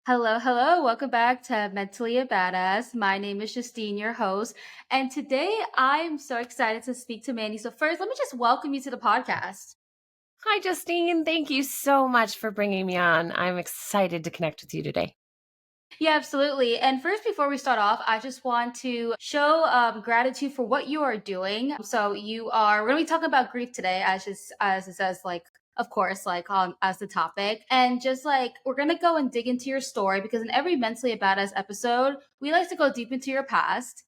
Hello, hello. Welcome back to Mentally a Badass. My name is Justine, your host. And today I'm so excited to speak to Mandy. So, first, let me just welcome you to the podcast. Hi, Justine. Thank you so much for bringing me on. I'm excited to connect with you today. Yeah, absolutely. And first, before we start off, I just want to show gratitude for what you are doing. We're going to be talking about grief today, as it says, like, of course, like on as the topic. And just like, we're going to go and dig into your story because in every Mentally a Badass episode, we like to go deep into your past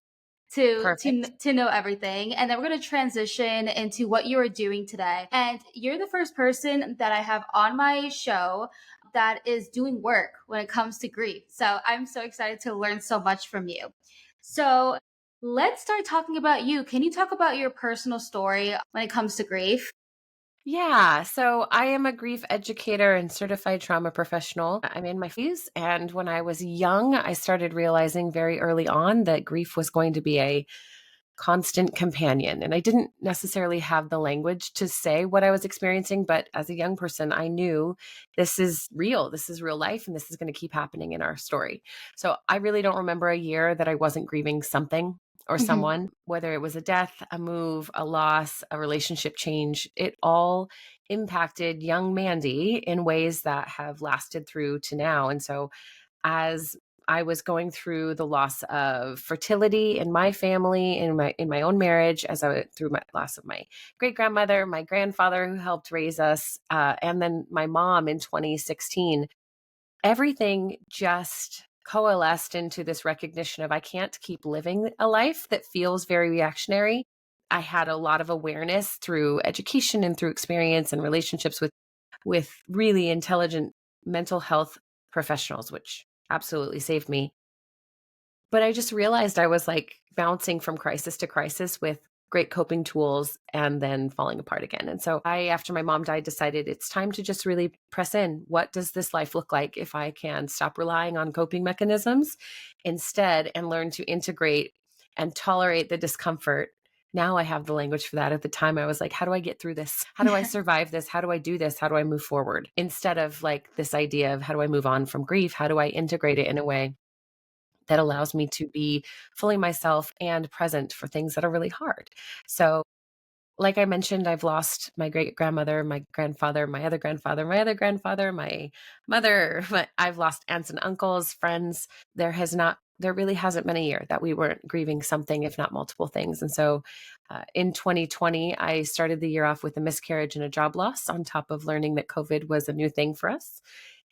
Perfect. to know everything, and then we're going to transition into what you are doing today. And you're the first person that I have on my show that is doing work when it comes to grief, so I'm so excited to learn so much from you. So let's start talking about you. Can you talk about your personal story when it comes to grief? Yeah, so I am a grief educator and certified trauma professional. I'm in my 50s, and when I was young, I started realizing very early on that grief was going to be a constant companion. And I didn't necessarily have the language to say what I was experiencing, but as a young person, I knew this is real. This is real life, and this is going to keep happening in our story. So I really don't remember a year that I wasn't grieving something or Mhm. someone, whether it was a death, a move, a loss, a relationship change. It all impacted young Mandy in ways that have lasted through to now. And so as I was going through the loss of fertility in my family, in my own marriage, as I went through my loss of my great grandmother, my grandfather who helped raise us, and then my mom in 2016, everything just coalesced into this recognition of I can't keep living a life that feels very reactionary. I had a lot of awareness through education and through experience and relationships with really intelligent mental health professionals, which absolutely saved me. But I just realized I was like bouncing from crisis to crisis with great coping tools and then falling apart again. And so after my mom died, decided it's time to just really press in. What does this life look like if I can stop relying on coping mechanisms instead and learn to integrate and tolerate the discomfort? Now I have the language for that. At the time, I was like, how do I get through this? How do I survive this? How do I do this? How do I move forward? Instead of like this idea of how do I move on from grief? How do I integrate it in a way that allows me to be fully myself and present for things that are really hard? So, like I mentioned, I've lost my great grandmother, my grandfather, my other grandfather, my other grandfather, my mother. I've lost aunts and uncles, friends. There really hasn't been a year that we weren't grieving something, if not multiple things. And so in 2020, I started the year off with a miscarriage and a job loss on top of learning that COVID was a new thing for us,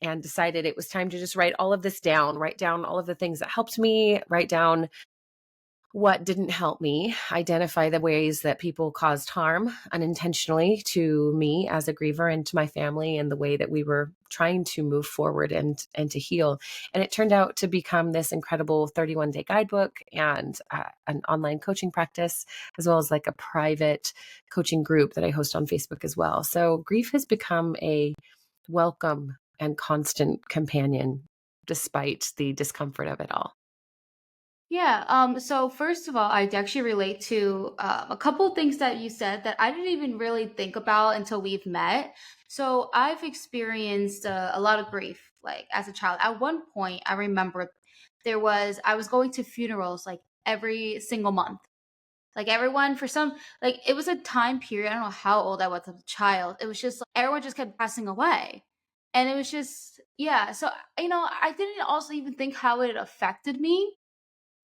and decided it was time to just write all of this down, write down all of the things that helped me, write down what didn't help me, identify the ways that people caused harm unintentionally to me as a griever and to my family, and the way that we were trying to move forward and to heal. And it turned out to become this incredible 31-day guidebook and an online coaching practice, as well as like a private coaching group that I host on Facebook as well. So grief has become a welcome and constant companion despite the discomfort of it all. Yeah. So first of all, I actually relate to a couple of things that you said that I didn't even really think about until we've met. So I've experienced a lot of grief, like as a child. At one point, I remember I was going to funerals like every single month. Like everyone, for some, like it was a time period. I don't know how old I was as a child. It was just like everyone just kept passing away. And it was just, yeah. So, I didn't also even think how it affected me.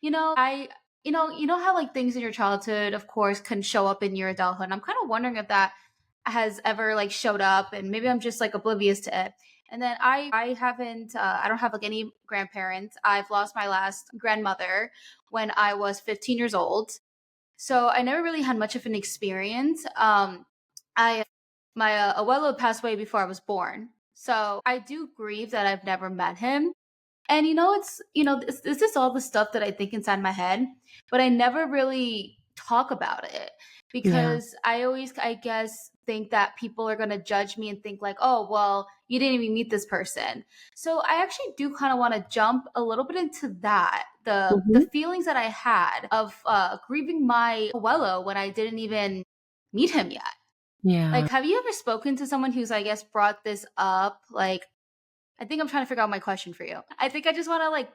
I you know how like things in your childhood of course can show up in your adulthood. And I'm kind of wondering if that has ever like showed up and maybe I'm just like oblivious to it. And then I don't have like any grandparents. I've lost my last grandmother when I was 15 years old. So I never really had much of an experience. I my abuelo passed away before I was born. So I do grieve that I've never met him. And this is all the stuff that I think inside my head, but I never really talk about it Yeah. because I always, I guess, think that people are going to judge me and think like, oh, well, you didn't even meet this person. So I actually do kind of want to jump a little bit into that, the Mhm. feelings that I had of grieving my abuelo when I didn't even meet him yet. Yeah. Like, have you ever spoken to someone who's, I guess, brought this up? Like, I think I'm trying to figure out my question for you. I think I just want to like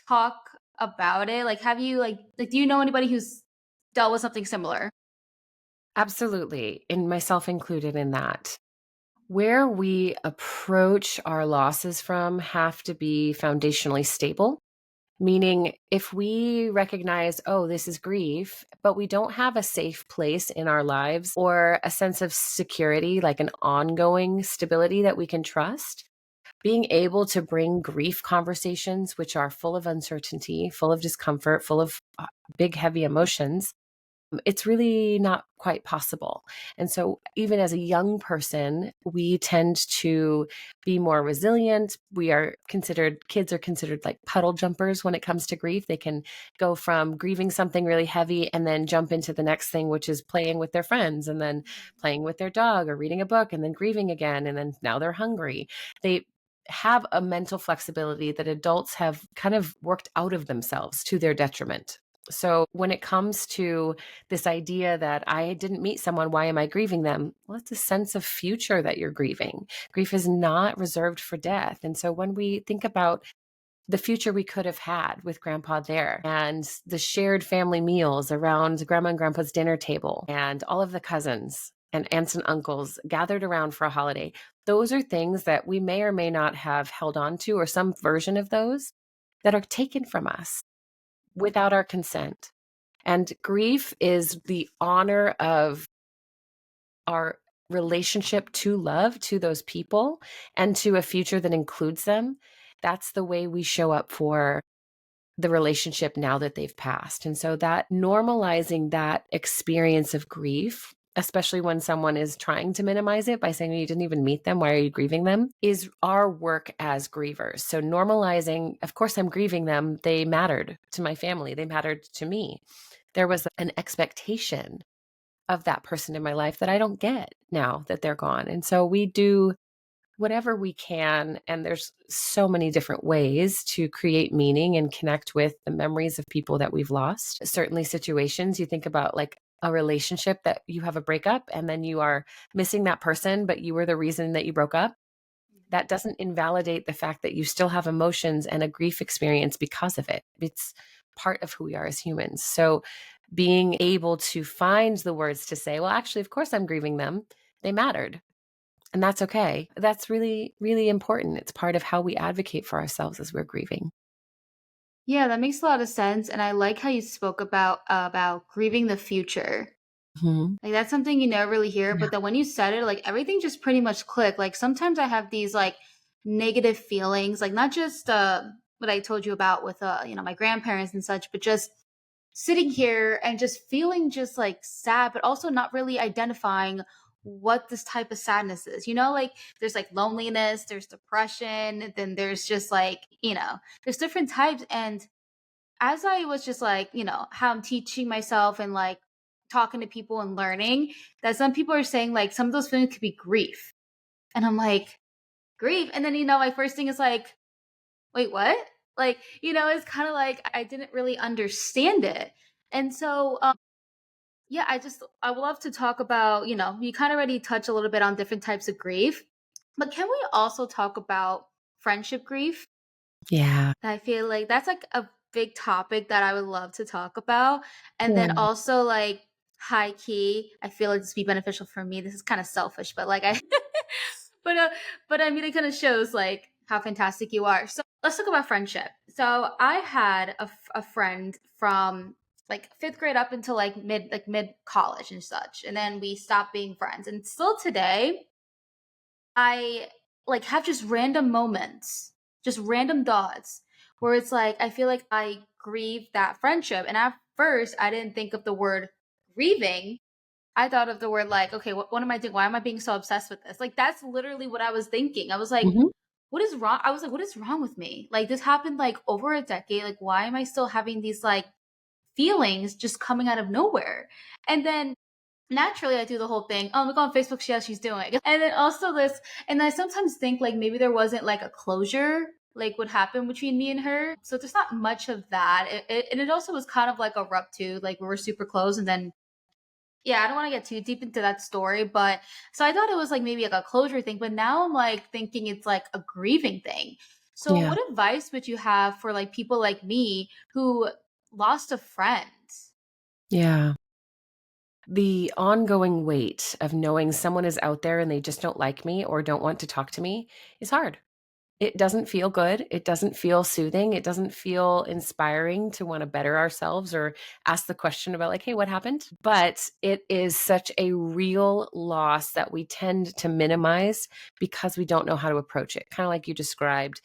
talk about it. Like, have you do you know anybody who's dealt with something similar? Absolutely, and myself included in that. Where we approach our losses from have to be foundationally stable. Meaning, if we recognize, oh, this is grief, but we don't have a safe place in our lives or a sense of security, like an ongoing stability that we can trust, being able to bring grief conversations, which are full of uncertainty, full of discomfort, full of big, heavy emotions, it's really not quite possible. And so, even as a young person, we tend to be more resilient. Kids are considered like puddle jumpers when it comes to grief. They can go from grieving something really heavy and then jump into the next thing, which is playing with their friends and then playing with their dog or reading a book and then grieving again. And then now they're hungry. They have a mental flexibility that adults have kind of worked out of themselves to their detriment. So when it comes to this idea that I didn't meet someone, why am I grieving them? Well, it's a sense of future that you're grieving. Grief is not reserved for death. And so when we think about the future we could have had with grandpa there and the shared family meals around grandma and grandpa's dinner table and all of the cousins and aunts and uncles gathered around for a holiday, those are things that we may or may not have held on to, or some version of those that are taken from us without our consent. And grief is the honor of our relationship to love, to those people, and to a future that includes them. That's the way we show up for the relationship now that they've passed. And so that normalizing that experience of grief, especially when someone is trying to minimize it by saying, "Oh, you didn't even meet them, why are you grieving them?" is our work as grievers. So normalizing, of course, I'm grieving them. They mattered to my family, they mattered to me. There was an expectation of that person in my life that I don't get now that they're gone. And so we do whatever we can. And there's so many different ways to create meaning and connect with the memories of people that we've lost. Certainly, situations you think about, like a relationship that you have a breakup and then you are missing that person, but you were the reason that you broke up. That doesn't invalidate the fact that you still have emotions and a grief experience because of it. It's part of who we are as humans. So, being able to find the words to say, well, actually, of course, I'm grieving them. They mattered. And that's okay. That's really, really important. It's part of how we advocate for ourselves as we're grieving. Yeah, that makes a lot of sense, and I like how you spoke about grieving the future. Mhm. Like that's something you never really hear, Yeah. but then when you said it, like everything just pretty much clicked. Like sometimes I have these like negative feelings, like not just what I told you about with my grandparents and such, but just sitting here and just feeling just like sad, but also not really identifying what this type of sadness is. Like there's like loneliness, there's depression, then there's just like, there's different types. And as I was just like, how I'm teaching myself and like talking to people and learning, that some people are saying like some of those feelings could be grief. And I'm like, grief. And then, my first thing is like, wait, what? Like, it's kind of like I didn't really understand it. And so, yeah, I would love to talk about, you kind of already touch a little bit on different types of grief, but can we also talk about friendship grief? Yeah. I feel like that's like a big topic that I would love to talk about. And then Yeah. also like high key, I feel like this would be beneficial for me. This is kind of selfish, but like I but I mean it kind of shows like how fantastic you are. So let's talk about friendship. So I had a friend from like fifth grade up until like mid college and such. And then we stopped being friends. And still today, I like have just random moments, just random thoughts where it's like I feel like I grieve that friendship. And at first, I didn't think of the word grieving. I thought of the word like, okay, what am I doing? Why am I being so obsessed with this? Like that's literally what I was thinking. I was like, Mhm. what is wrong? I was like, what is wrong with me? Like this happened like over a decade. Like why am I still having these like feelings just coming out of nowhere? And then naturally I do the whole thing. Oh, look on Facebook, see how she's doing. And then also this, and I sometimes think like maybe there wasn't like a closure like what happened between me and her. So there's not much of that. And it also was kind of like a rupture, like we were super close and then Yeah, I don't want to get too deep into that story, but so I thought it was like maybe like a closure thing, but now I'm like thinking it's like a grieving thing. So Yeah. what advice would you have for like people like me who lost a friend? Yeah. The ongoing weight of knowing someone is out there and they just don't like me or don't want to talk to me is hard. It doesn't feel good. It doesn't feel soothing. It doesn't feel inspiring to want to better ourselves or ask the question about, like, hey, what happened? But it is such a real loss that we tend to minimize because we don't know how to approach it. Kind of like you described,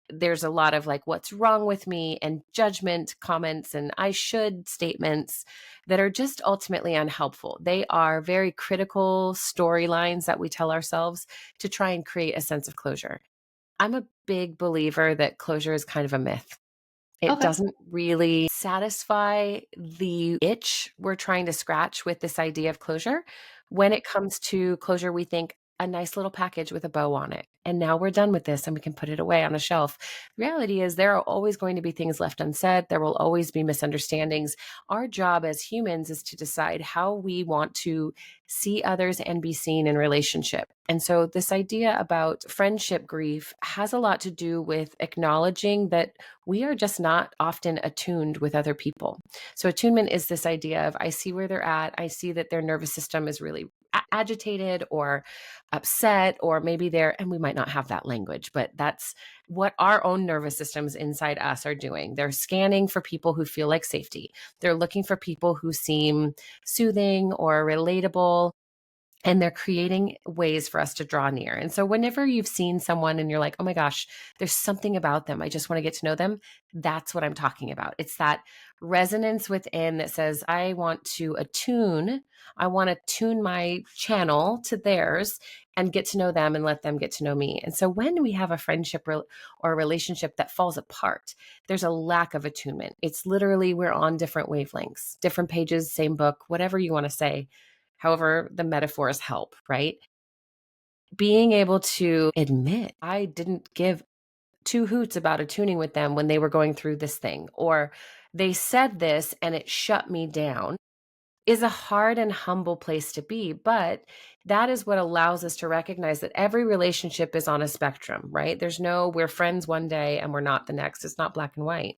there's a lot of like, what's wrong with me and judgment comments and I should statements that are just ultimately unhelpful. They are very critical storylines that we tell ourselves to try and create a sense of closure. I'm a big believer that closure is kind of a myth. It Okay. doesn't really satisfy the itch we're trying to scratch with this idea of closure. When it comes to closure, we think a nice little package with a bow on it. And now we're done with this and we can put it away on a shelf. The reality is, there are always going to be things left unsaid. There will always be misunderstandings. Our job as humans is to decide how we want to see others and be seen in relationship. And so, this idea about friendship grief has a lot to do with acknowledging that we are just not often attuned with other people. So, attunement is this idea of, I see where they're at. I see that their nervous system is really agitated or upset, or maybe they're, and we might not have that language, but that's what our own nervous systems inside us are doing. They're scanning for people who feel like safety. They're looking for people who seem soothing or relatable, and they're creating ways for us to draw near. And so whenever you've seen someone and you're like, oh my gosh, there's something about them, I just want to get to know them, that's what I'm talking about. It's that resonance within that says, I want to attune, I want to tune my channel to theirs and get to know them and let them get to know me. And so when we have a friendship or a relationship that falls apart, there's a lack of attunement. It's literally, we're on different wavelengths, different pages, same book, whatever you want to say. However, the metaphors help, right? Being able to admit, I didn't give two hoots about attuning with them when they were going through this thing, or they said this and it shut me down, is a hard and humble place to be. But that is what allows us to recognize that every relationship is on a spectrum, right? There's no, we're friends one day and we're not the next. It's not black and white.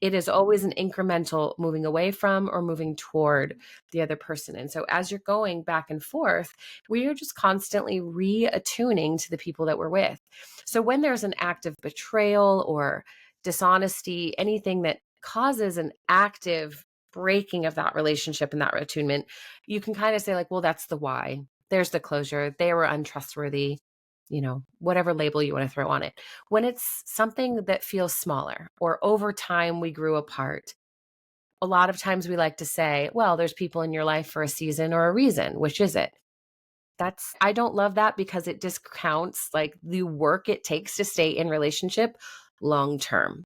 It is always an incremental moving away from or moving toward the other person. And so as you're going back and forth, we are just constantly reattuning to the people that we're with. So when there's an act of betrayal or dishonesty, anything that causes an active breaking of that relationship and that attunement, you can kind of say, like, well, that's the why. There's the closure. They were untrustworthy, whatever label you want to throw on it. When it's something that feels smaller or over time we grew apart, a lot of times we like to say, well, there's people in your life for a season or a reason. Which is it? I don't love that because it discounts like the work it takes to stay in relationship long term.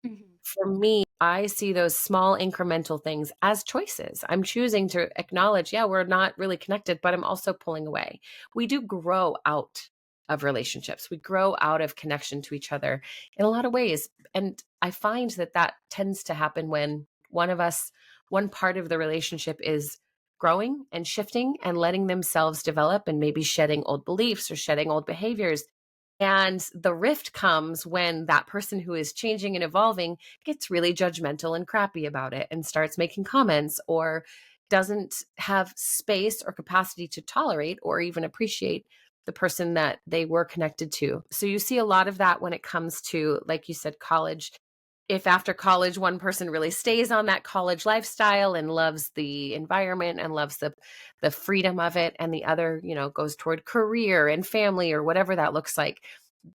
Mhm. For me, I see those small incremental things as choices. I'm choosing to acknowledge, yeah, we're not really connected, but I'm also pulling away. We do grow out of relationships. We grow out of connection to each other in a lot of ways. And I find that that tends to happen when one part of the relationship is growing and shifting and letting themselves develop and maybe shedding old beliefs or shedding old behaviors, and the rift comes when that person who is changing and evolving gets really judgmental and crappy about it and starts making comments, or doesn't have space or capacity to tolerate or even appreciate the person that they were connected to. So you see a lot of that when it comes to, like you said, college. If after college one person really stays on that college lifestyle and loves the environment and loves the freedom of it, and the other, goes toward career and family or whatever that looks like,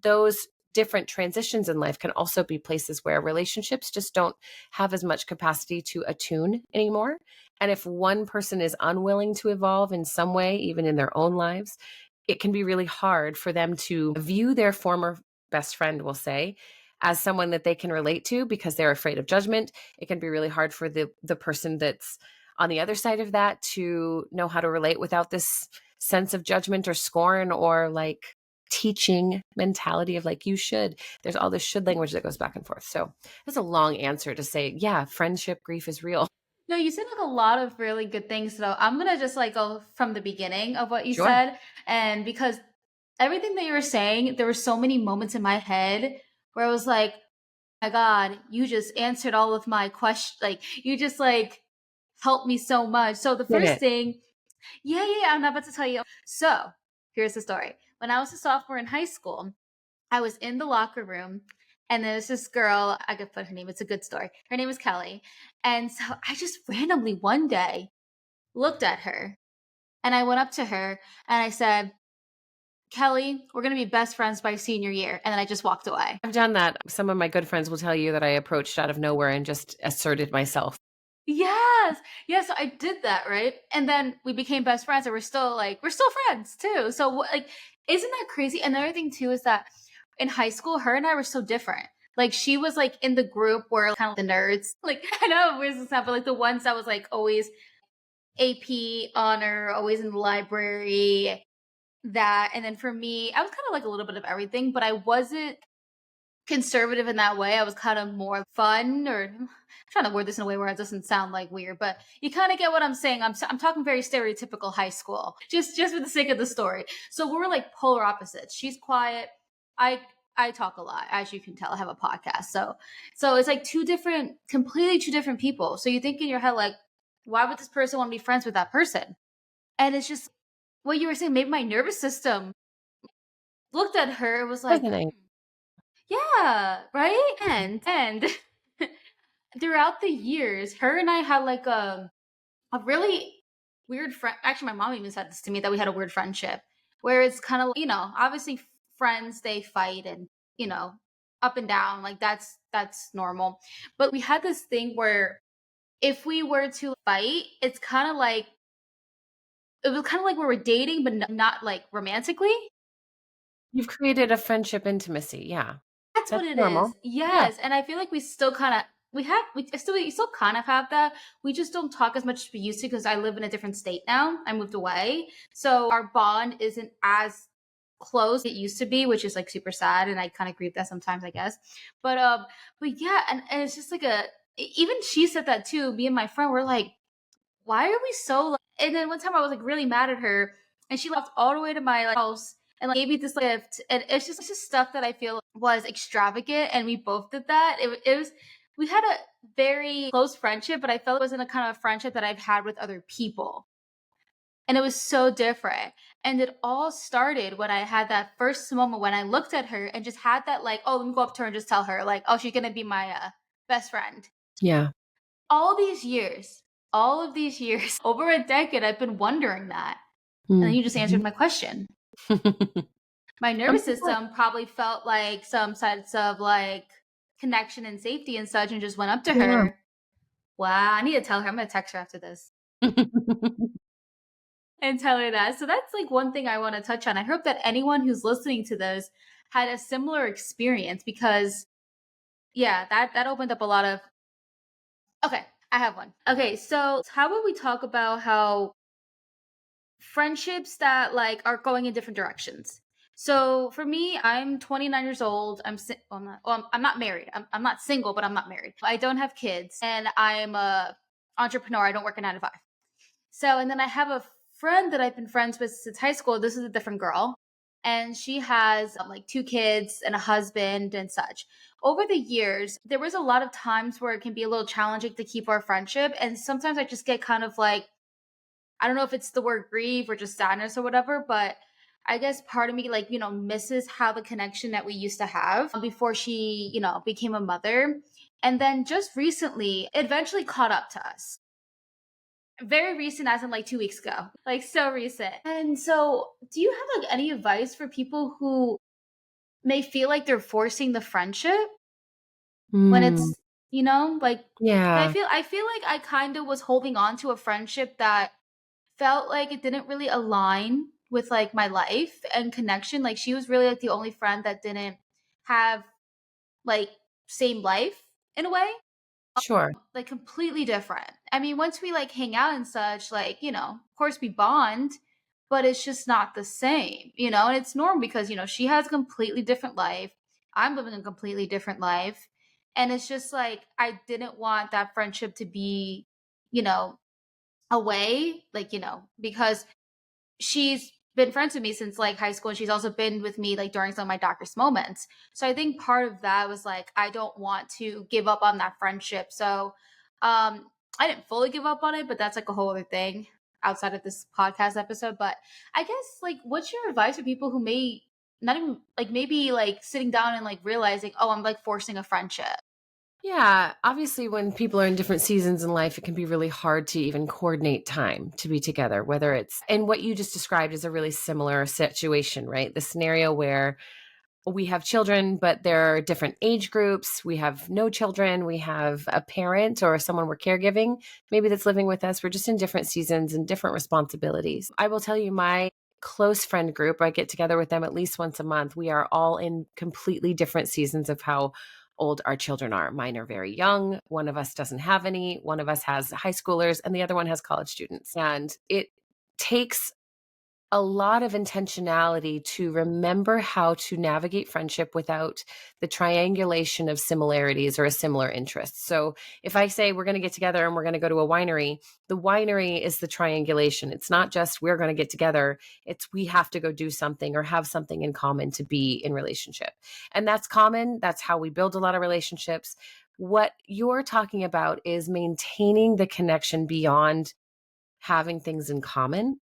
those different transitions in life can also be places where relationships just don't have as much capacity to attune anymore. And if one person is unwilling to evolve in some way, even in their own lives, it can be really hard for them to view their former best friend, we'll say, as someone that they can relate to because they're afraid of judgment. It can be really hard for the person that's on the other side of that to know how to relate without this sense of judgment or scorn or like teaching mentality of like, you should. There's all this should language that goes back and forth. So that's a long answer to say, yeah, friendship grief is real. No, you said like a lot of really good things. So I'm gonna just like go from the beginning of what you Sure. said, and because everything that you were saying, there were so many moments in my head where I was like, "My God, you just answered all of my questions. Like you just like helped me so much." So the Did first it? thing, yeah, I'm about to tell you. So here's the story. When I was a sophomore in high school, I was in the locker room and there's this girl, I could put her name, it's a good story. Her name was Kelly. And so I just randomly one day looked at her and I went up to her and I said, Kelly, we're going to be best friends by senior year. And then I just walked away. I've done that. Some of my good friends will tell you that I approached out of nowhere and just asserted myself. Yes. Yes, so I did that, right? And then we became best friends and we're still friends too. So like isn't that crazy? Another thing too is that in high school her and I were so different. Like she was like in the group where kind of the nerds. Like I know weird this but like the ones that was like always AP honor, always in the library, that. And then for me, I was kind of like a little bit of everything, but I wasn't conservative in that way. I was kind of more fun, or I'm trying to word this in a way where it doesn't sound like weird, but you kind of get what I'm saying. I'm talking very stereotypical high school, just for the sake of the story. So we're like polar opposites. She's quiet. I I talk a lot, as you can tell. I have a podcast, so it's like completely two different people. So you think in your head like, why would this person want to be friends with that person? And it's just what you were saying. Maybe my nervous system looked at her. It was like, Resonate. yeah, right? And throughout the years, her and I had like a really weird friend. Actually, my mom even said this to me that we had a weird friendship where it's kind of, obviously friends they fight and, you know, up and down, like that's normal. But we had this thing where if we were to fight, it was kind of like we were dating but not like romantically. You've created a friendship intimacy. Yeah. That's what That's it is. normal. Yeah. Yes, and I feel like we still kind of we still kind of have that. We just don't talk as much as we used to because I live in a different state now. I moved away, so our bond isn't as close as it used to be, which is like super sad, and I kind of grieve that sometimes, I guess. But yeah, and it's just like even she said that too. Me and my friend were like, why are we so and then one time I was like really mad at her and she left all the way to my like, house and like gave me this gift and it's just stuff that I feel was extravagant and we both did that. It was we had a very close friendship, but I felt it wasn't a kind of friendship that I've had with other people. And it was so different. And it all started when I had that first moment when I looked at her and just had that like, oh, let me go up to her and just tell her like, oh, she's gonna be my best friend. Yeah. All these years, all of these years, over a decade, I've been wondering that. And then you just answered Mhm. my question. My I'm nervous so glad. system probably felt like some sense of like connection and safety and such and just went up to Yeah. her. Wow, I need to tell her. I'm going to text her after this and tell her that. So that's like one thing I want to touch on. I hope that anyone who's listening to this had a similar experience because yeah, that opened up a lot of okay, I have one. Okay, so how about we talk about how friendships that like are going in different directions. So for me, I'm 29 years old. I'm not married. I'm not single, but I'm not married. I don't have kids, and I'm a entrepreneur. I don't work a 9 to 5. So and then I have a friend that I've been friends with since high school. This is a different girl, and she has like 2 kids and a husband and such. Over the years, there was a lot of times where it can be a little challenging to keep our friendship, and sometimes I just get kind of like I don't know if it's the word grieve or just sadness or whatever, but I guess part of me, like, misses how the connection that we used to have before she, became a mother. And then just recently, it eventually caught up to us. Very recent, as in like 2 weeks ago, like so recent. And so, do you have like any advice for people who may feel like they're forcing the friendship when Mm, it's, like, yeah, I feel like I kind of was holding on to a friendship that felt like it didn't really align with like my life and connection. Like she was really like the only friend that didn't have like same life in a way, sure. like completely different. I mean, once we like hang out and such, like, of course we bond, but it's just not the same, and it's normal because, she has a completely different life. I'm living a completely different life. And it's just like, I didn't want that friendship to be you know, away, like, because she's been friends with me since like high school, and she's also been with me like during some of my darkest moments. So I think part of that was like I don't want to give up on that friendship. So I didn't fully give up on it, but that's like a whole other thing outside of this podcast episode. But I guess like what's your advice for people who may not even like maybe like sitting down and like realizing, oh, I'm like forcing a friendship. Yeah, obviously, when people are in different seasons in life, it can be really hard to even coordinate time to be together, whether it's, and what you just described is a really similar situation, right? The scenario where we have children, but there are different age groups. We have no children. We have a parent or someone we're caregiving, maybe that's living with us. We're just in different seasons and different responsibilities. I will tell you, my close friend group, I get together with them at least once a month. We are all in completely different seasons of how old our children are. Mine are very young. One of us doesn't have any. One of us has high schoolers, and the other one has college students. And it takes a lot of intentionality to remember how to navigate friendship without the triangulation of similarities or a similar interest. So if I say we're going to get together and we're going to go to a winery, the winery is the triangulation. It's not just we're going to get together, it's we have to go do something or have something in common to be in relationship. And that's common. That's how we build a lot of relationships. What you're talking about is maintaining the connection beyond having things in common,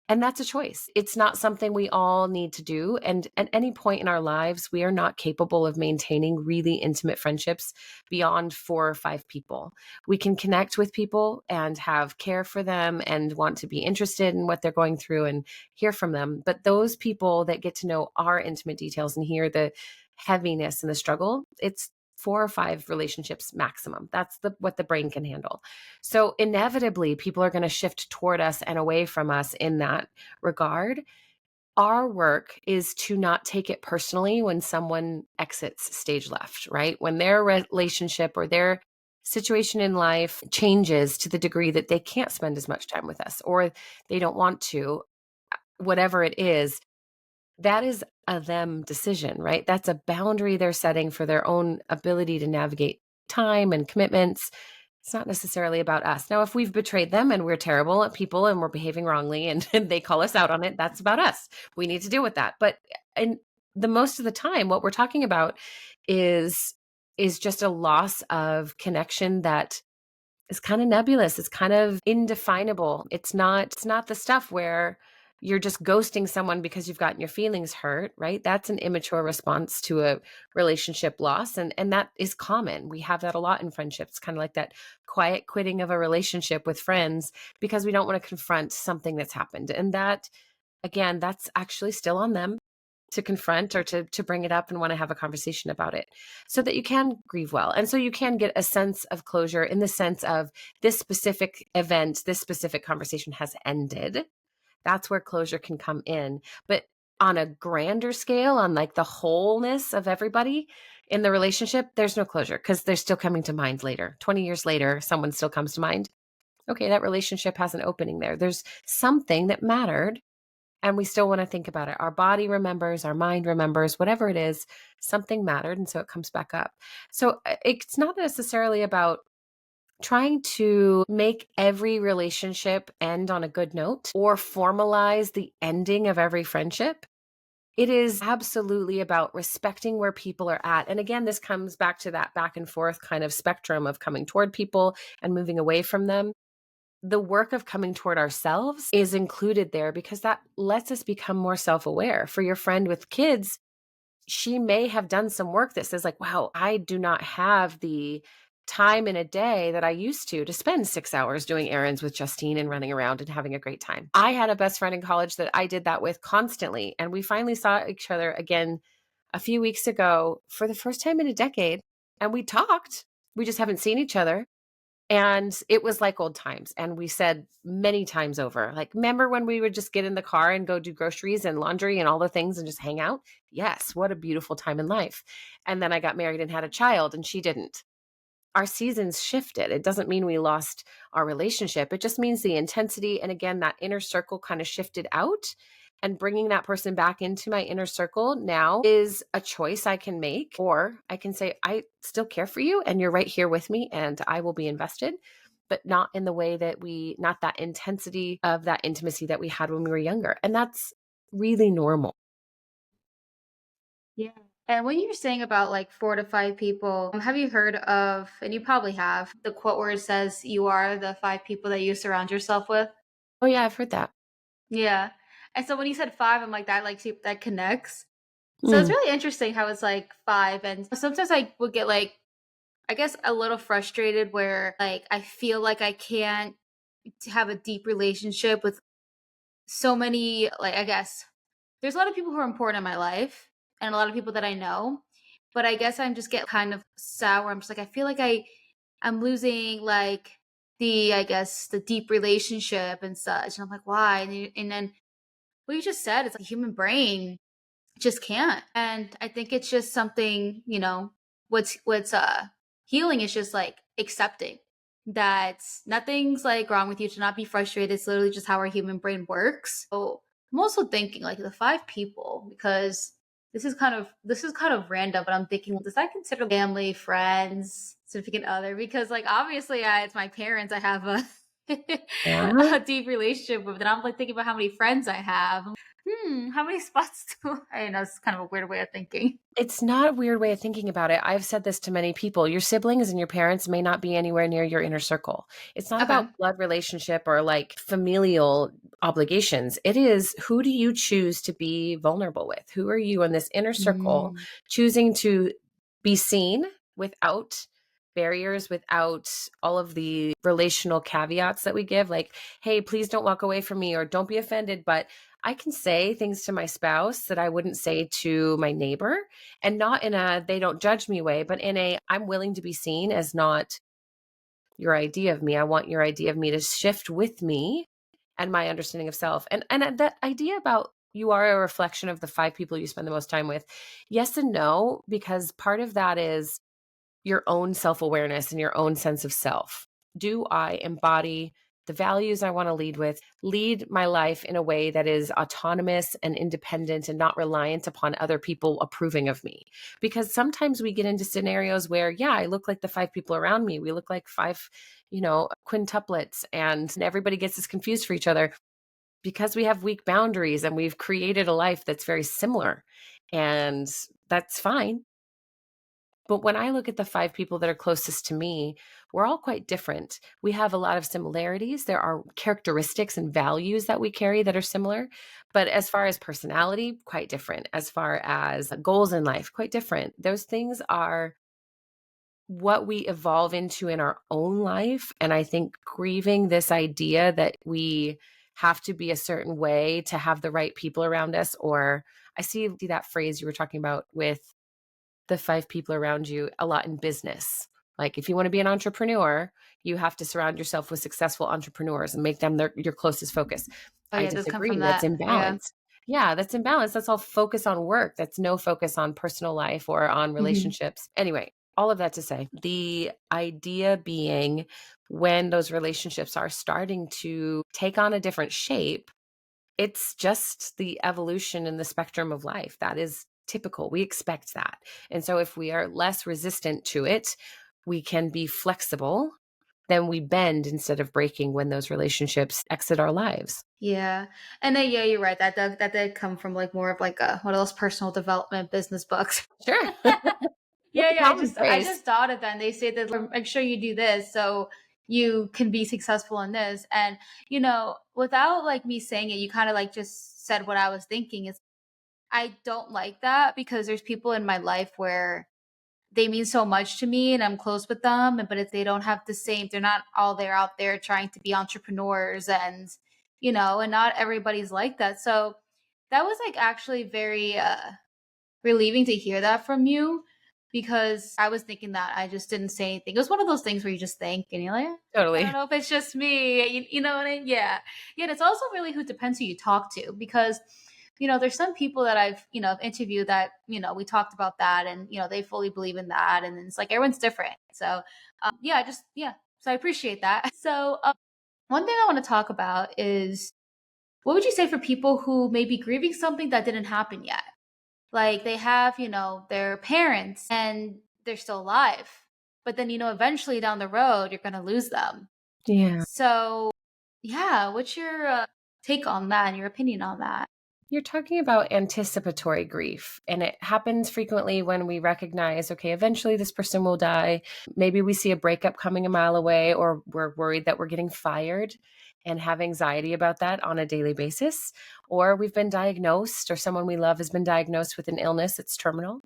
and that's a choice. It's not something we all need to do. And at any point in our lives, we are not capable of maintaining really intimate friendships beyond 4 or 5 people. We can connect with people and have care for them and want to be interested in what they're going through and hear from them. But those people that get to know our intimate details and hear the heaviness and the struggle, it's 4 or 5 relationships maximum. That's what the brain can handle. So inevitably, people are going to shift toward us and away from us in that regard. Our work is to not take it personally when someone exits stage left, right? When their relationship or their situation in life changes to the degree that they can't spend as much time with us or they don't want to, whatever it is, that is a them decision, right? That's a boundary they're setting for their own ability to navigate time and commitments. It's not necessarily about us. Now, if we've betrayed them and we're terrible at people and we're behaving wrongly and they call us out on it, that's about us. We need to deal with that. But in the most of the time, what we're talking about is just a loss of connection that is kind of nebulous. It's kind of indefinable. It's not the stuff where you're just ghosting someone because you've gotten your feelings hurt, right? That's an immature response to a relationship loss, and that is common. We have that a lot in friendships, kind of like that quiet quitting of a relationship with friends because we don't want to confront something that's happened. And that, again, that's actually still on them to confront or to bring it up and want to have a conversation about it so that you can grieve well. And so you can get a sense of closure in the sense of this specific event, this specific conversation has ended. That's where closure can come in. But on a grander scale, on like the wholeness of everybody in the relationship, there's no closure because they're still coming to mind later. 20 years later, someone still comes to mind. Okay, that relationship has an opening there. There's something that mattered and we still want to think about it. Our body remembers, our mind remembers, whatever it is, something mattered. And so it comes back up. So it's not necessarily about trying to make every relationship end on a good note or formalize the ending of every friendship. It is absolutely about respecting where people are at. And again, this comes back to that back and forth kind of spectrum of coming toward people and moving away from them. The work of coming toward ourselves is included there because that lets us become more self-aware. For your friend with kids, she may have done some work that says like, wow, I do not have the time in a day that I used to spend 6 hours doing errands with Justine and running around and having a great time. I had a best friend in college that I did that with constantly. And we finally saw each other again a few weeks ago for the first time in a decade. And we talked. We just haven't seen each other. And it was like old times. And we said many times over, like, remember when we would just get in the car and go do groceries and laundry and all the things and just hang out? Yes, what a beautiful time in life. And then I got married and had a child, and she didn't. Our seasons shifted. It doesn't mean we lost our relationship. It just means the intensity. And again, that inner circle kind of shifted out. And bringing that person back into my inner circle now is a choice I can make, or I can say, I still care for you and you're right here with me and I will be invested. but not in the way that not that intensity of that intimacy that we had when we were younger. And that's really normal. Yeah. And when you're saying about like 4 to 5 people, have you heard of, and you probably have, the quote where it says, "You are the 5 people that you surround yourself with"? Oh, yeah, I've heard that. Yeah. And so when you said five, I'm like, that like that connects. So it's Mm, really interesting how it's like five. And sometimes I would get like, I guess a little frustrated where like I feel like I can't have a deep relationship with so many, like, I guess there's a lot of people who are important in my life and a lot of people that I know, but I guess I'm just get kind of sour. I'm just like, I feel like I'm losing like I guess the deep relationship and such. And I'm like, why? And then what you just said, it's like human brain just can't. And I think it's just something, what's healing is just like accepting that nothing's like wrong with you, to not be frustrated. It's literally just how our human brain works. So I'm also thinking like the 5 people, because this is kind of random, but I'm thinking, does that consider family, friends, significant other? Because like obviously it's my parents I have a yeah. a deep relationship with, and I'm like thinking about how many friends I have. How many spots do I know? It's kind of a weird way of thinking. It's not a weird way of thinking about it. I've said this to many people. Your siblings and your parents may not be anywhere near your inner circle. It's not about Okay. blood relationship or like familial obligations. It is, who do you choose to be vulnerable with? Who are you in this inner circle Mm. choosing to be seen without barriers, without all of the relational caveats that we give, like, hey, please don't walk away from me, or don't be offended, but I can say things to my spouse that I wouldn't say to my neighbor, and not in a they don't judge me way, but in a I'm willing to be seen as not your idea of me. I want your idea of me to shift with me and my understanding of self. And that idea about you are a reflection of the 5 people you spend the most time with. Yes and no, because part of that is your own self-awareness and your own sense of self. Do I embody the values I want to lead my life in a way that is autonomous and independent and not reliant upon other people approving of me? Because sometimes we get into scenarios where, yeah, I look like the 5 people around me. We look like five, quintuplets, and everybody gets us confused for each other because we have weak boundaries and we've created a life that's very similar. And that's fine. But when I look at the 5 people that are closest to me, we're all quite different. We have a lot of similarities. There are characteristics and values that we carry that are similar. But as far as personality, quite different. As far as goals in life, quite different. Those things are what we evolve into in our own life. And I think grieving this idea that we have to be a certain way to have the right people around us, or I see that phrase you were talking about with the 5 people around you a lot in business. Like, if you want to be an entrepreneur, you have to surround yourself with successful entrepreneurs and make them your closest focus. Oh I yeah, it does come from disagree. That's that. Yeah. imbalanced. Yeah, that's imbalanced. That's all focus on work. That's no focus on personal life or on Hmm. relationships. Anyway, all of that to say, the idea being, when those relationships are starting to take on a different shape, it's just the evolution in the spectrum of life. That is typical. We expect that. And so if we are less resistant to it, we can be flexible, then we bend instead of breaking when those relationships exit our lives. Yeah. And then yeah, you're right. That did come from like more of like one of those personal development business books. Sure. It's Yeah, a yeah. I common just I phrase. just thought of that. And they say that like, make sure you do this so you can be successful in this. And without like me saying it, you kind of like just said what I was thinking. Is I don't like that because there's people in my life where they mean so much to me and I'm close with them, but if they don't have the same, they're not all there out there trying to be entrepreneurs, and not everybody's like that. So that was like actually very relieving to hear that from you, because I was thinking that I just didn't say anything. It was one of those things where you just think and you're like, I don't Totally. know if it's just me. You know what I mean? Yeah. Yeah. And it's also really who depends who you talk to, because, there's some people that I've interviewed that, we talked about that and, they fully believe in that. And it's like everyone's different. So, yeah. So I appreciate that. So, one thing I want to talk about is, what would you say for people who may be grieving something that didn't happen yet? Like they have, their parents and they're still alive. But then, eventually down the road, you're going to lose them. Yeah. So, yeah, what's your take on that and your opinion on that? You're talking about anticipatory grief, and it happens frequently when we recognize, okay, eventually this person will die. Maybe we see a breakup coming a mile away, or we're worried that we're getting fired and have anxiety about that on a daily basis, or we've been diagnosed, or someone we love has been diagnosed with an illness that's terminal.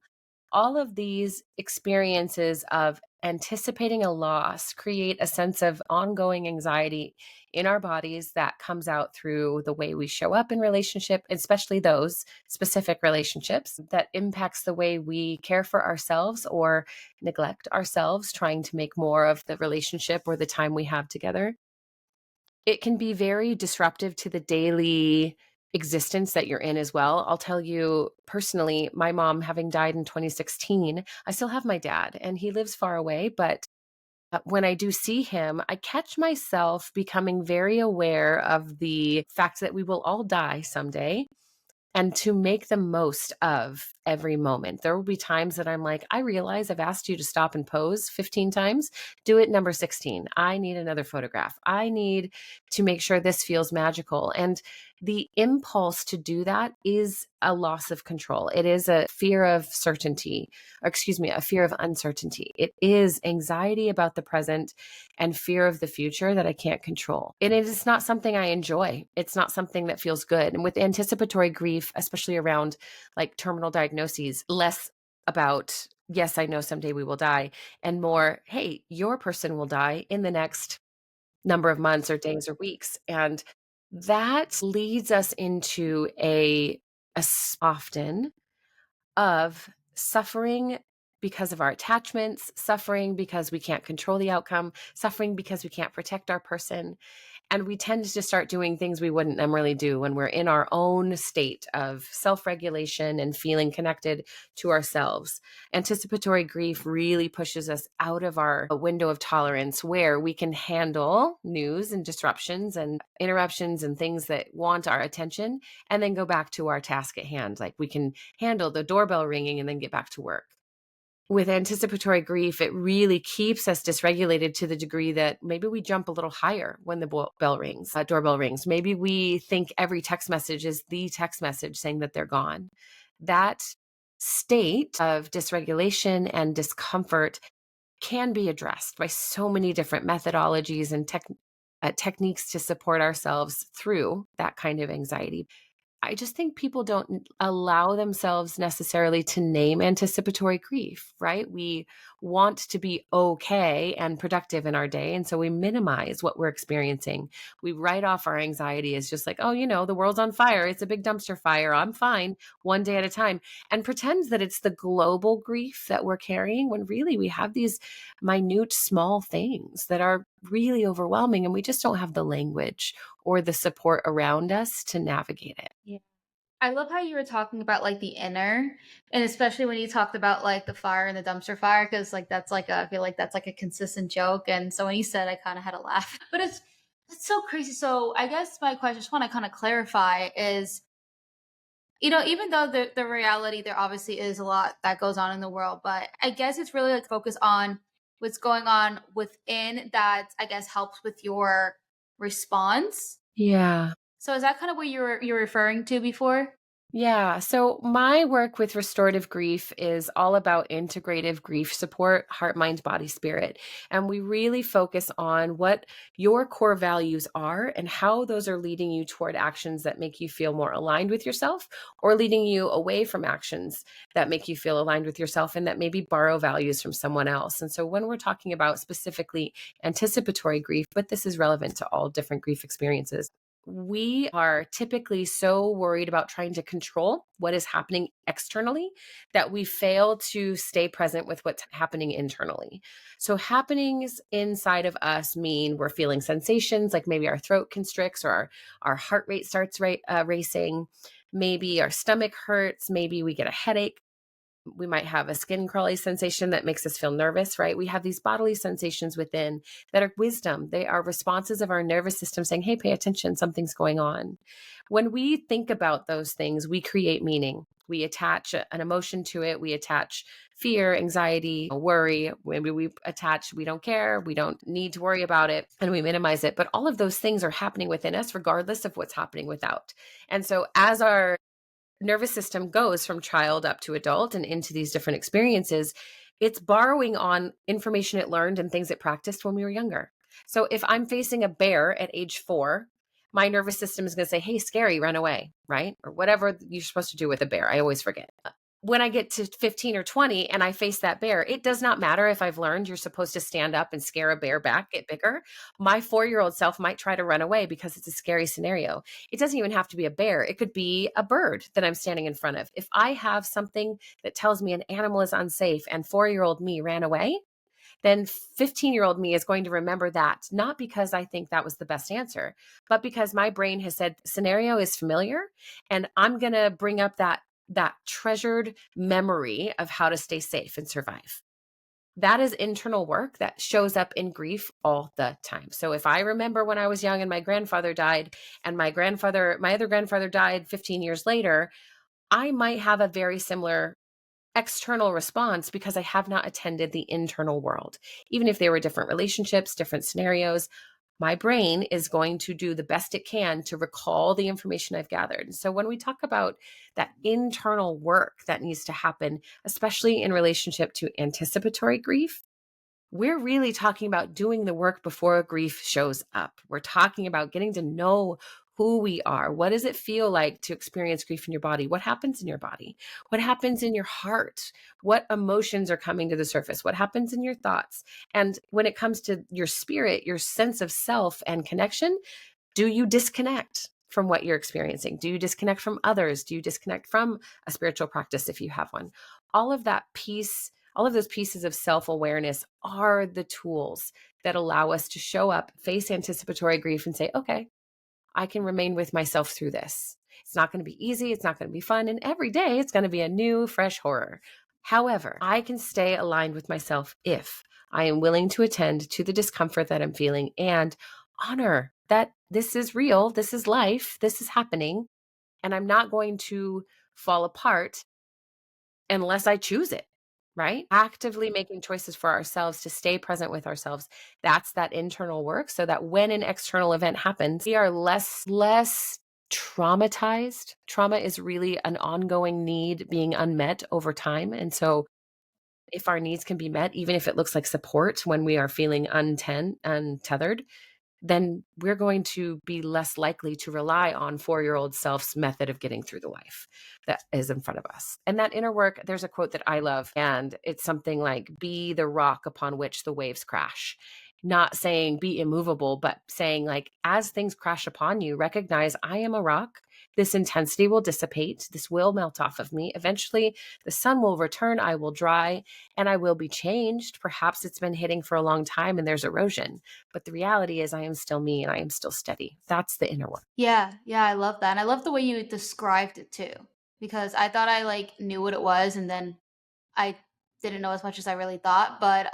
All of these experiences of anticipating a loss create a sense of ongoing anxiety in our bodies that comes out through the way we show up in relationship, especially those specific relationships that impacts the way we care for ourselves or neglect ourselves, trying to make more of the relationship or the time we have together. It can be very disruptive to the daily existence that you're in as well. I'll tell you personally, my mom having died in 2016, I still have my dad and he lives far away, but when I do see him, I catch myself becoming very aware of the fact that we will all die someday and to make the most of every moment. There will be times that I'm like, I realize I've asked you to stop and pose 15 times. Do it number 16. I need another photograph. I need to make sure this feels magical. And the impulse to do that is a loss of control. It is a fear of certainty, or excuse me, a fear of uncertainty. It is anxiety about the present and fear of the future that I can't control. And it is not something I enjoy. It's not something that feels good. And with anticipatory grief, especially around like terminal diagnoses, less about, yes, I know someday we will die, and more, hey, your person will die in the next number of months or days or weeks. And that leads us into often of suffering because of our attachments, suffering because we can't control the outcome, suffering because we can't protect our person. And we tend to start doing things we wouldn't normally do when we're in our own state of self regulation and feeling connected to ourselves. Anticipatory grief really pushes us out of our window of tolerance where we can handle news and disruptions and interruptions and things that want our attention and then go back to our task at hand. Like we can handle the doorbell ringing and then get back to work. With anticipatory grief, it really keeps us dysregulated to the degree that maybe we jump a little higher when the doorbell rings. Maybe we think every text message is the text message saying that they're gone. That state of dysregulation and discomfort can be addressed by so many different methodologies and techniques to support ourselves through that kind of anxiety. I just think people don't allow themselves necessarily to name anticipatory grief, right? We want to be okay and productive in our day. And so we minimize what we're experiencing. We write off our anxiety as just like, oh, the world's on fire. It's a big dumpster fire. I'm fine, one day at a time, and pretends that it's the global grief that we're carrying when really we have these minute, small things that are really overwhelming. And we just don't have the language or the support around us to navigate it. Yeah. I love how you were talking about like the inner, and especially when you talked about like the fire and the dumpster fire, because like that's like I feel like that's like a consistent joke. And so when you said, I kind of had a laugh, but it's so crazy. So I guess my question, just want to kind of clarify, is even though the reality there obviously is a lot that goes on in the world, but I guess it's really like focus on what's going on within that I guess helps with your response. Yeah. So is that kind of what you're referring to before? Yeah. So my work with restorative grief is all about integrative grief support, heart, mind, body, spirit. And we really focus on what your core values are and how those are leading you toward actions that make you feel more aligned with yourself or leading you away from actions that make you feel aligned with yourself and that maybe borrow values from someone else. And so when we're talking about specifically anticipatory grief, but this is relevant to all different grief experiences, we are typically so worried about trying to control what is happening externally that we fail to stay present with what's happening internally. So, happenings inside of us mean we're feeling sensations like maybe our throat constricts or our heart rate starts racing. Maybe our stomach hurts. Maybe we get a headache. We might have a skin crawly sensation that makes us feel nervous, right? We have these bodily sensations within that are wisdom. They are responses of our nervous system saying, hey, pay attention, something's going on. When we think about those things, we create meaning. We attach an emotion to it. We attach fear, anxiety, worry. Maybe we attach, we don't care, we don't need to worry about it, and we minimize it. But all of those things are happening within us, regardless of what's happening without. And so, as our nervous system goes from child up to adult and into these different experiences, it's borrowing on information it learned and things it practiced when we were younger. So if I'm facing a bear at age 4, my nervous system is going to say, "Hey, scary, run away," right? Or whatever you're supposed to do with a bear. I always forget. When I get to 15 or 20 and I face that bear, it does not matter if I've learned you're supposed to stand up and scare a bear back, get bigger. My 4-year-old self might try to run away because it's a scary scenario. It doesn't even have to be a bear. It could be a bird that I'm standing in front of. If I have something that tells me an animal is unsafe and 4-year-old me ran away, then 15-year-old me is going to remember that, not because I think that was the best answer, but because my brain has said scenario is familiar, and I'm going to bring up that treasured memory of how to stay safe and survive. That is internal work that shows up in grief all the time. So if I remember when I was young and my grandfather died, and my other grandfather died 15 years later, I might have a very similar external response because I have not attended the internal world. Even if they were different relationships, different scenarios, my brain is going to do the best it can to recall the information I've gathered. And so when we talk about that internal work that needs to happen, especially in relationship to anticipatory grief, we're really talking about doing the work before grief shows up. We're talking about getting to know who we are. What does it feel like to experience grief in your body? What happens in your body? What happens in your heart? What emotions are coming to the surface? What happens in your thoughts? And when it comes to your spirit, your sense of self and connection, do you disconnect from what you're experiencing? Do you disconnect from others? Do you disconnect from a spiritual practice if you have one? All of that piece, all of those pieces of self awareness are the tools that allow us to show up, face anticipatory grief, and say, okay, I can remain with myself through this. It's not going to be easy. It's not going to be fun. And every day it's going to be a new, fresh horror. However, I can stay aligned with myself if I am willing to attend to the discomfort that I'm feeling and honor that this is real. This is life. This is happening. And I'm not going to fall apart unless I choose it, right? Actively making choices for ourselves to stay present with ourselves. That's that internal work so that when an external event happens, we are less traumatized. Trauma is really an ongoing need being unmet over time. And so if our needs can be met, even if it looks like support when we are feeling untethered, then we're going to be less likely to rely on 4-year-old self's method of getting through the life that is in front of us. And that inner work, there's a quote that I love, and it's something like, be the rock upon which the waves crash. Not saying be immovable, but saying, like, as things crash upon you, recognize I am a rock. This intensity will dissipate. This will melt off of me. Eventually, the sun will return. I will dry and I will be changed. Perhaps it's been hitting for a long time and there's erosion. But the reality is I am still me and I am still steady. That's the inner work. Yeah, yeah, I love that. And I love the way you described it too, because I thought I like knew what it was, and then I didn't know as much as I really thought. But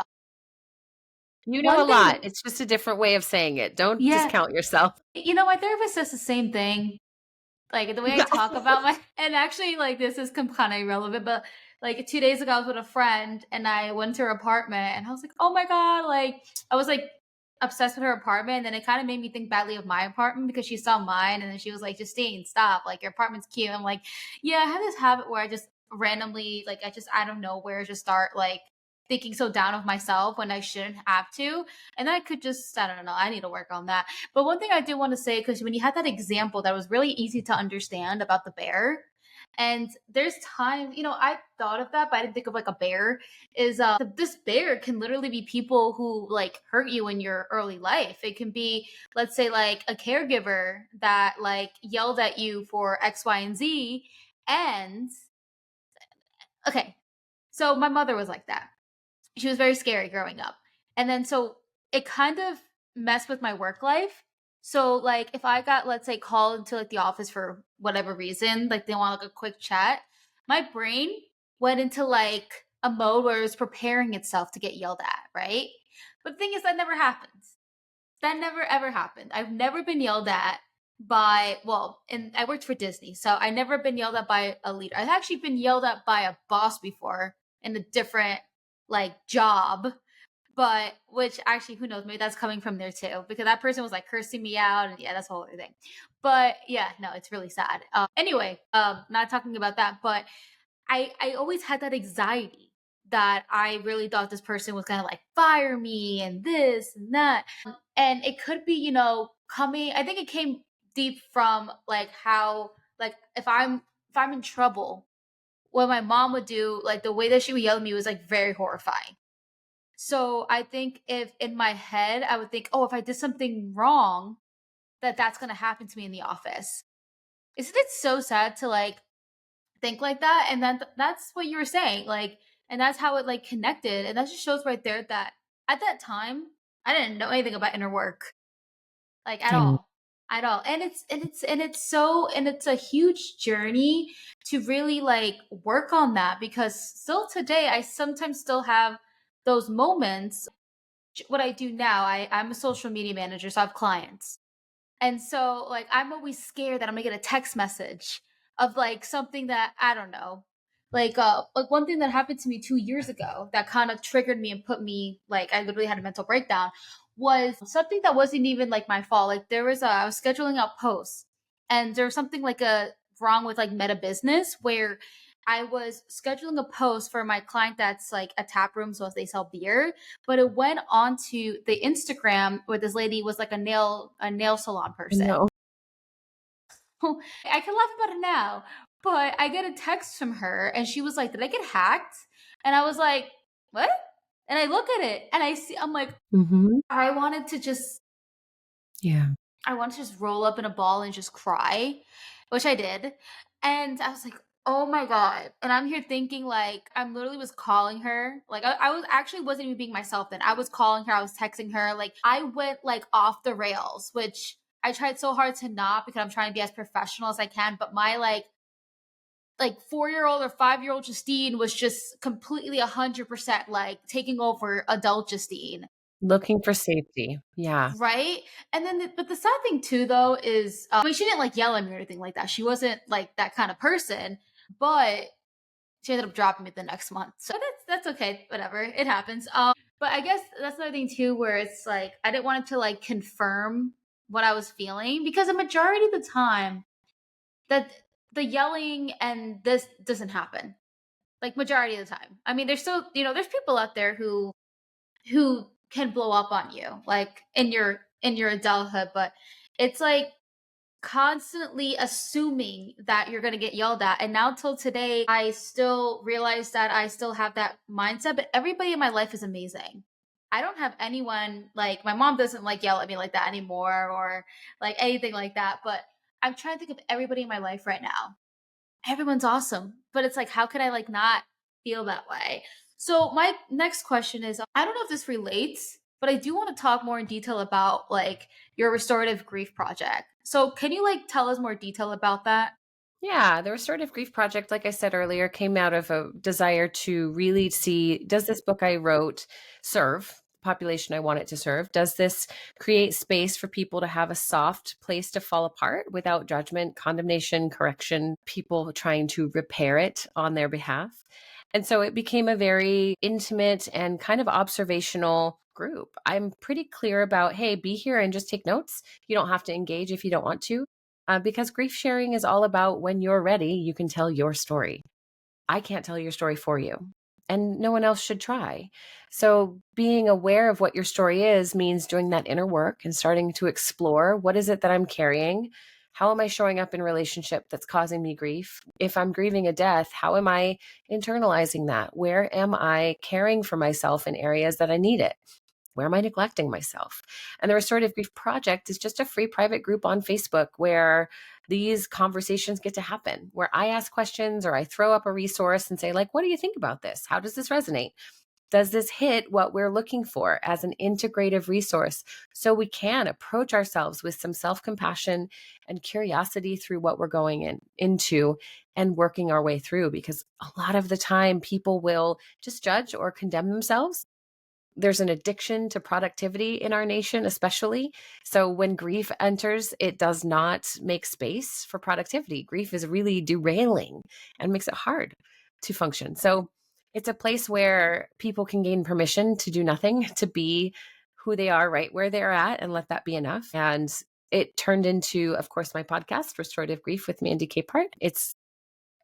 You know a one lot. thing, It's just a different way of saying it. Don't yeah, discount yourself. my therapist says the same thing. Like the way I talk about my, and actually, like this is kind of irrelevant, but like 2 days ago, I was with a friend and I went to her apartment and I was like, oh my God, like I was like obsessed with her apartment. And then it kind of made me think badly of my apartment because she saw mine and then she was like, Justine, stop. Like your apartment's cute. I'm like, yeah, I have this habit where I just randomly, like, I just out of nowhere just start like thinking so down of myself when I shouldn't have to. And I could just, I don't know, I need to work on that. But one thing I do want to say, because when you had that example that was really easy to understand about the bear, and there's time, I thought of that, but I didn't think of like a bear. Is this bear can literally be people who like hurt you in your early life. It can be, let's say, like a caregiver that like yelled at you for X, Y, and Z. And okay, so my mother was like that. She was very scary growing up. And then so it kind of messed with my work life. So like if I got, let's say, called into like the office for whatever reason, like they want like a quick chat, my brain went into like a mode where it was preparing itself to get yelled at, right? But the thing is that never happens. That never ever happened. I've never been yelled at by, well, and I worked for Disney, so I never been yelled at by a leader. I've actually been yelled at by a boss before, in a different like job, but which actually, who knows, maybe that's coming from there too, because that person was like cursing me out, and yeah, that's a whole other thing. But yeah, no, it's really sad. Anyway, not talking about that, but I always had that anxiety that I really thought this person was gonna like fire me and this and that. And it could be, coming, I think it came deep from like how, like, if I'm in trouble, what my mom would do, like the way that she would yell at me was like very horrifying. So I think if in my head I would think, oh, if I did something wrong, that's gonna happen to me in the office. Isn't it so sad to like think like that? And then that's what you were saying, like, and that's how it like connected. And that just shows right there that at that time I didn't know anything about inner work, like at And all. At all. And it's a huge journey to really like work on that, because still today I sometimes still have those moments. What I do now, I'm a social media manager, so I have clients. And so like I'm always scared that I'm gonna get a text message of like something that I don't know. Like one thing that happened to me 2 years ago that kind of triggered me and put me like I literally had a mental breakdown was something that wasn't even like my fault. Like I was scheduling out posts, and there was something like a wrong with like Meta Business, where I was scheduling a post for my client that's like a tap room, so they sell beer, but it went on to the Instagram where this lady was like a nail salon person. no. I can laugh about it now, but I get a text from her and she was like, "Did I get hacked?" And I was like, "What?" And I look at it and I'm like, Hmm. I wanted to just Yeah. I wanted to just roll up in a ball and just cry, which I did. And I was like, oh my God. And I'm here thinking like I'm literally was calling her. Like I was actually wasn't even being myself then. I was calling her, I was texting her. Like I went like off the rails, which I tried so hard to not, because I'm trying to be as professional as I can. But my like 4-year-old or 5-year-old Justine was just completely 100% like taking over adult Justine. Looking for safety. Yeah. Right? And then but the sad thing too though is I mean, she didn't like yell at me or anything like that. She wasn't like that kind of person, but she ended up dropping me the next month. So that's okay, whatever. It happens. But I guess that's another thing too, where it's like I didn't want it to like confirm what I was feeling, because the majority of the time that the yelling and this doesn't happen. Like majority of the time. I mean, there's still, there's people out there who can blow up on you like in your adulthood, but it's like constantly assuming that you're going to get yelled at. And now till today I still realize that I still have that mindset, but everybody in my life is amazing. I don't have anyone, like my mom doesn't like yell at me like that anymore, or like anything like that, but I'm trying to think of everybody in my life right now. Everyone's awesome, but it's like how could I like not feel that way? So my next question is, I don't know if this relates, but I do want to talk more in detail about like your restorative grief project. So can you like tell us more detail about that? Yeah, the Restorative Grief Project, like I said earlier, came out of a desire to really see, does this book I wrote serve the population I want it to serve? Does this create space for people to have a soft place to fall apart without judgment, condemnation, correction, people trying to repair it on their behalf? And so it became a very intimate and kind of observational group. I'm pretty clear about, hey, be here and just take notes. You don't have to engage if you don't want to, because grief sharing is all about when you're ready, you can tell your story. I can't tell your story for you, and no one else should try. So, being aware of what your story is means doing that inner work and starting to explore, what is it that I'm carrying? How am I showing up in relationship that's causing me grief? If I'm grieving a death, how am I internalizing that? Where am I caring for myself in areas that I need it? Where am I neglecting myself? And the Restorative Grief Project is just a free private group on Facebook where these conversations get to happen, where I ask questions or I throw up a resource and say, like, what do you think about this? How does this resonate? Does this hit what we're looking for as an integrative resource, so we can approach ourselves with some self-compassion and curiosity through what we're going into and working our way through? Because a lot of the time people will just judge or condemn themselves. There's an addiction to productivity in our nation, especially. So when grief enters, it does not make space for productivity. Grief is really derailing and makes it hard to function. So It's a place where people can gain permission to do nothing, to be who they are right where they're at, and let that be enough. And it turned into, of course, my podcast, Restorative Grief with Mandy Capehart. It's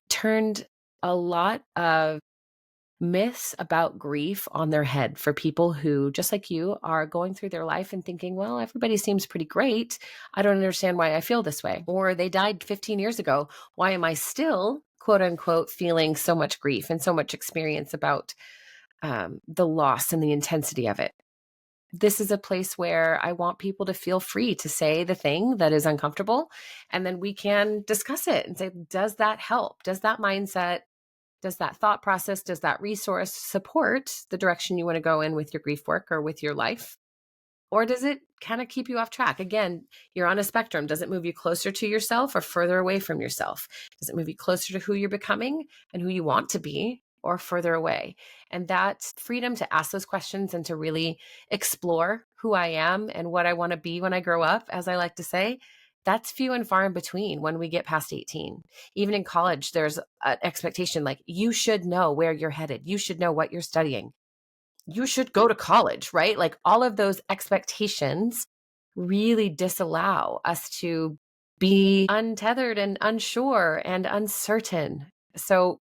turned a lot of myths about grief on their head for people who, just like you, are going through their life and thinking, well, everybody seems pretty great. I don't understand why I feel this way. Or they died 15 years ago. Why am I still, quote unquote, feeling so much grief and so much experience about the loss and the intensity of it? This is a place where I want people to feel free to say the thing that is uncomfortable. And then we can discuss it and say, does that help? Does that mindset, does that thought process, does that resource support the direction you want to go in with your grief work or with your life? Or does it kind of keep you off track? Again, you're on a spectrum. Does it move you closer to yourself or further away from yourself? Does it move you closer to who you're becoming and who you want to be, or further away? And that freedom to ask those questions and to really explore who I am and what I want to be when I grow up, as I like to say, that's few and far in between when we get past 18. Even in college, there's an expectation like you should know where you're headed. You should know what you're studying. You should go to college, right? Like all of those expectations really disallow us to be untethered and unsure and uncertain. So,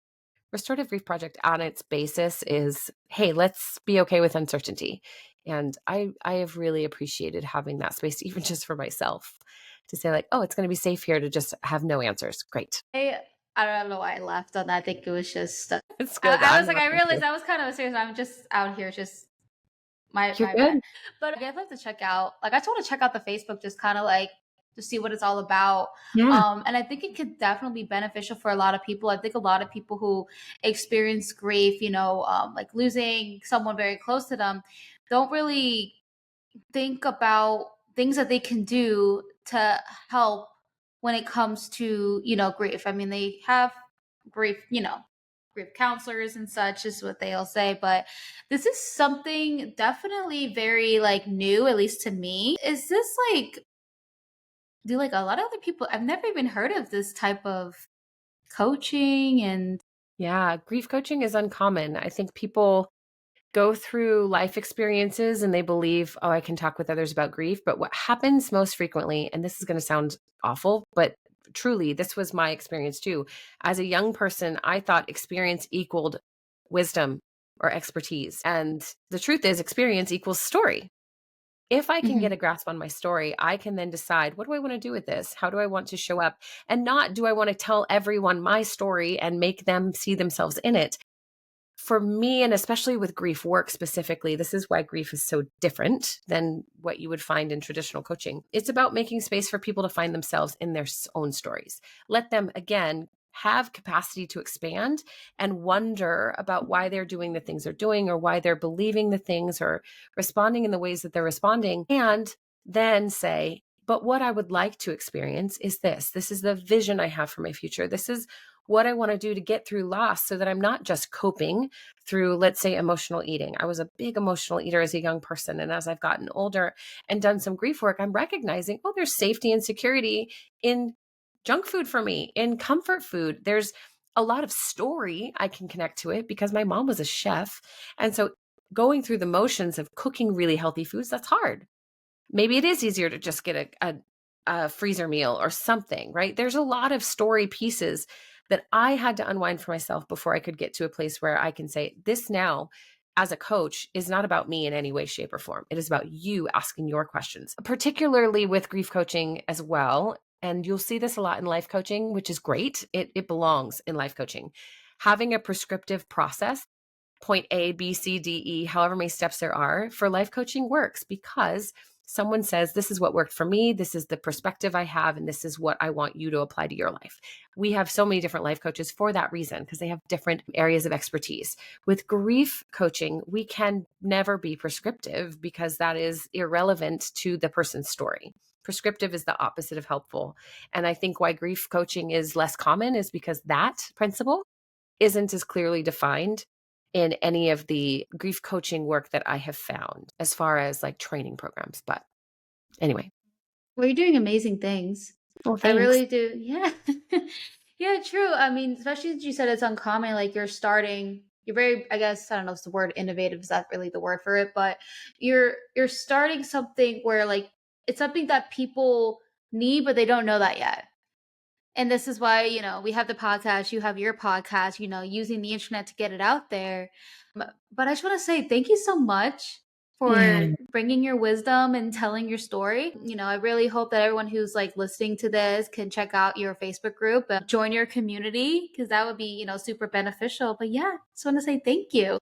Restorative Grief Project on its basis is, hey, let's be okay with uncertainty. And I have really appreciated having that space, even just for myself, to say like, oh, it's going to be safe here to just have no answers. Great. I don't know why I laughed on that. I think it was just It's good. I I'm was like, I laughing too. realized I was kind of serious. I'm just out here, just You're my bad. good. But I'd like to check out. Like, I just want to check out the Facebook, just kind of like to see what it's all about. Yeah. And I think it could definitely be beneficial for a lot of people. I think a lot of people who experience grief, like losing someone very close to them, don't really think about things that they can do to help when it comes to grief. I mean, they have grief, grief counselors and such is what they'll say, but this is something definitely very like new, at least to me. Is this like, do like a lot of other people, I've never even heard of this type of coaching and Yeah. Grief coaching is uncommon. I think people go through life experiences and they believe, oh, I can talk with others about grief. But what happens most frequently, and this is going to sound awful, but truly, this was my experience too. As a young person, I thought experience equaled wisdom or expertise. And the truth is, experience equals story. If I can get Mhm. a grasp on my story, I can then decide, what do I want to do with this? How do I want to show up? And not do I want to tell everyone my story and make them see themselves in it. For me, and especially with grief work specifically, this is why grief is so different than what you would find in traditional coaching. It's about making space for people to find themselves in their own stories. Let them, again, have capacity to expand and wonder about why they're doing the things they're doing or why they're believing the things or responding in the ways that they're responding. And then say, but what I would like to experience is this. This is the vision I have for my future. This is what I want to do to get through loss so that I'm not just coping through, let's say, emotional eating. I was a big emotional eater as a young person. And as I've gotten older and done some grief work, I'm recognizing, oh, there's safety and security in junk food for me, in comfort food. There's a lot of story I can connect to it because my mom was a chef. And so going through the motions of cooking really healthy foods, that's hard. Maybe it is easier to just get a freezer meal or something, right? There's a lot of story pieces that I had to unwind for myself before I could get to a place where I can say, this now, as a coach, is not about me in any way, shape, or form. It is about you asking your questions, particularly with grief coaching as well. And you'll see this a lot in life coaching, which is great. It belongs in life coaching. Having a prescriptive process, point A, B, C, D, E, however many steps there are for life coaching works because someone says, this is what worked for me. This is the perspective I have. And this is what I want you to apply to your life. We have so many different life coaches for that reason, because they have different areas of expertise. With grief coaching, we can never be prescriptive because that is irrelevant to the person's story. Prescriptive is the opposite of helpful. And I think why grief coaching is less common is because that principle isn't as clearly defined in any of the grief coaching work that I have found as far as like training programs. But anyway, well, you're doing amazing things. well, I thanks. really do. Yeah. Yeah, true. I mean, especially as you said it's uncommon, like you're starting. you're very, I guess, I don't know if the word innovative is that really the word for it, but you're starting something where like it's something that people need, but they don't know that yet. And this is why, we have the podcast, you have your podcast, using the internet to get it out there. But I just want to say thank you so much Yeah. for bringing your wisdom and telling your story. I really hope that everyone who's like listening to this can check out your Facebook group and join your community because that would be, super beneficial. But yeah, just want to say thank you.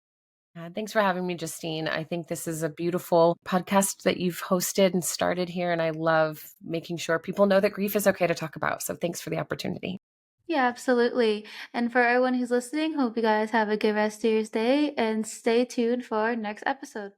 Thanks for having me, Justine. I think this is a beautiful podcast that you've hosted and started here. And I love making sure people know that grief is okay to talk about. So thanks for the opportunity. Yeah, absolutely. And for everyone who's listening, hope you guys have a good rest of your day and stay tuned for our next episode.